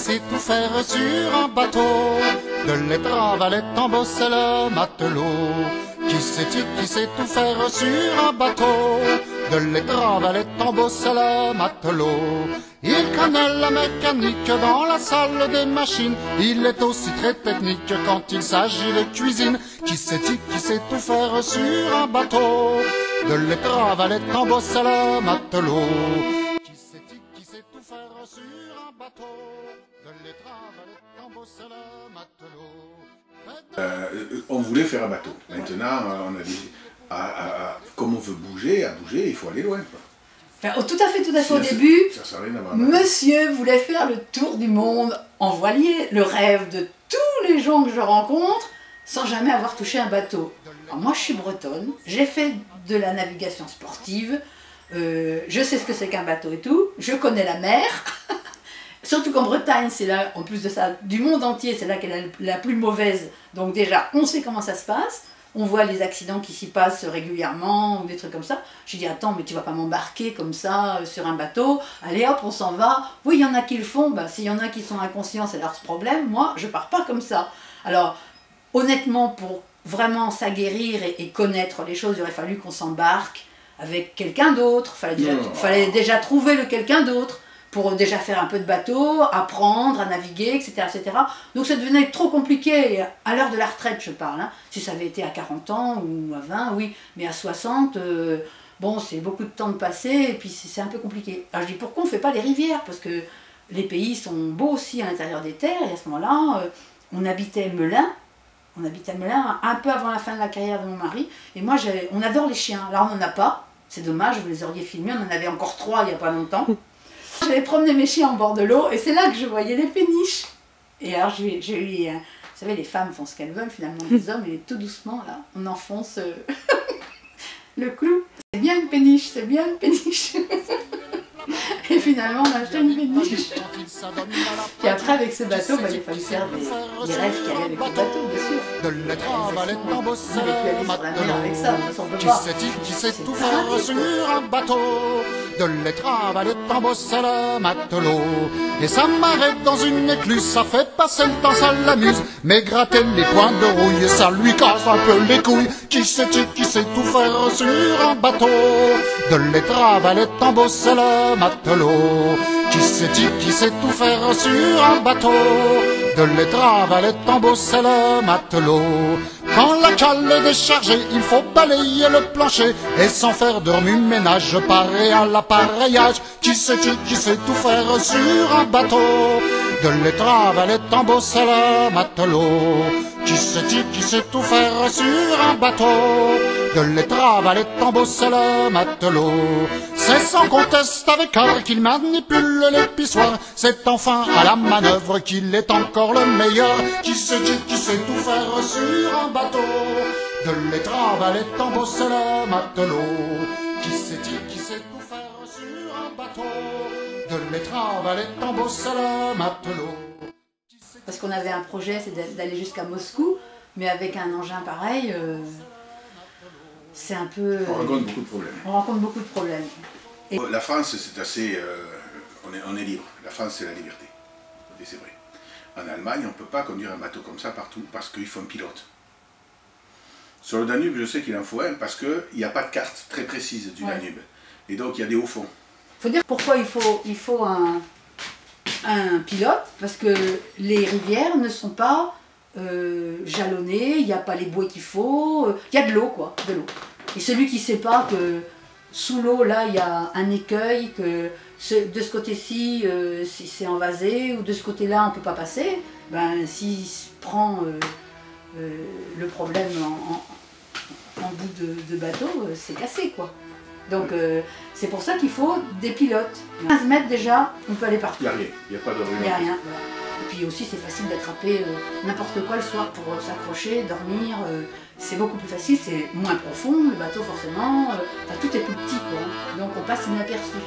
sait tout faire sur un bateau. De l'étrave à l'étambot, c'est le matelot. Qui sait tout faire sur un bateau. De l'étrave à l'étambot, c'est le matelot. Il connaît la mécanique dans la salle des machines. Il est aussi très technique quand il s'agit de cuisine. Qui sait tout faire sur un bateau. De l'étrave à l'étambot, c'est le matelot. Qui sait tout faire sur un bateau. De l'étrave à l'étambot, c'est le matelot. On voulait faire un bateau. Maintenant, on a dit, comme on veut bouger, il faut aller loin, quoi. Enfin, tout à fait au début, Ça monsieur voulait faire le tour du monde en voilier, le rêve de tous les gens que je rencontre, sans jamais avoir touché un bateau. Alors moi je suis bretonne, j'ai fait de la navigation sportive, je sais ce que c'est qu'un bateau et tout, je connais la mer, surtout qu'en Bretagne, c'est là, en plus de ça, du monde entier, c'est là qu'elle est la plus mauvaise, donc déjà on sait comment ça se passe. On voit les accidents qui s'y passent régulièrement, ou des trucs comme ça. Je dis, attends, mais tu vas pas m'embarquer comme ça sur un bateau. Allez hop, on s'en va. Oui, il y en a qui le font. Bah, s'il y en a qui sont inconscients, c'est leur problème. Moi, je pars pas comme ça. Alors, honnêtement, pour vraiment s'aguerrir et connaître les choses, il aurait fallu qu'on s'embarque avec quelqu'un d'autre. Fallait déjà trouver le quelqu'un d'autre pour déjà faire un peu de bateau, apprendre à naviguer, etc. etc. Donc ça devenait trop compliqué, à l'heure de la retraite je parle, hein. Si ça avait été à 40 ans ou à 20, oui, mais à 60, bon c'est beaucoup de temps de passer et puis c'est un peu compliqué. Alors je dis pourquoi on ne fait pas les rivières, parce que les pays sont beaux aussi à l'intérieur des terres, et à ce moment-là, on habitait Melun un peu avant la fin de la carrière de mon mari, et moi on adore les chiens, là on n'en a pas, c'est dommage, vous les auriez filmés, on en avait encore 3 il n'y a pas longtemps. J'allais promener mes chiens en bord de l'eau et c'est là que je voyais les péniches. Et alors j'ai eu, vous savez, les femmes font ce qu'elles veulent finalement, les hommes, et tout doucement là, on enfonce le clou. C'est bien une péniche, c'est bien une péniche. Et finalement on a acheté une péniche. Puis après avec ce bateau, bah, il a fallu faire des rêves qui allaient avec le bateau, bien sûr. De l'étrave à l'étambot, c'est le matelot. Avec ça, on peut pas. Qui sait tout faire sur un bateau. De l'étrave à l'étambot, c'est le matelot. Et ça m'arrête dans une écluse, ça fait passer le temps, ça l'amuse. Mais gratter les points de rouille, ça lui casse un peu les couilles. Qui sait tout faire sur un bateau. De l'étrave à l'étambot, c'est le matelot. Qui sait tout faire sur un bateau. De l'étrave à l'étambot, c'est le matelot. Quand la cale est déchargée, il faut balayer le plancher et sans faire de remue-ménage, parer à l'appareillage. Qui sait tout faire sur un bateau. De l'étrave à l'étambot, c'est le matelot. Qui sait tout faire sur un bateau. De l'étrave à l'étambot, c'est le matelot. C'est sans conteste avec art qu'il manipule l'épissoir. C'est enfin à la manœuvre qu'il est encore le meilleur. Qui sait tout faire sur un bateau. De l'étrave à l'étambot, c'est le matelot. Qui sait tout faire sur un bateau. De l'étrave à l'étambot, c'est le matelot. Parce qu'on avait un projet, c'est d'aller jusqu'à Moscou, mais avec un engin pareil, c'est un peu... On rencontre beaucoup de problèmes. On rencontre beaucoup de problèmes. Et... La France, c'est assez... on est libre. La France, c'est la liberté. Et c'est vrai. En Allemagne, on ne peut pas conduire un bateau comme ça partout, parce qu'il faut un pilote. Sur le Danube, je sais qu'il en faut un, parce qu'il n'y a pas de carte très précise du Danube. Et donc, il y a des hauts fonds. Il faut dire pourquoi il faut un pilote, parce que les rivières ne sont pas jalonnées, il n'y a pas les bouées qu'il faut, il y a de l'eau, quoi, de l'eau. Et celui qui ne sait pas que sous l'eau, là, il y a un écueil, que de ce côté-ci, c'est envasé, ou de ce côté-là, on ne peut pas passer, ben, s'il prend le problème en bout de bateau, c'est cassé, quoi. Donc c'est pour ça qu'il faut des pilotes. 15 mètres déjà, on peut aller partout. Il n'y a rien, il n'y a pas de rue. Il n'y a rien. Voilà. Et puis aussi c'est facile d'attraper n'importe quoi le soir pour s'accrocher, dormir. C'est beaucoup plus facile, c'est moins profond, le bateau forcément. Enfin, tout est plus petit quoi. Donc on passe inaperçu.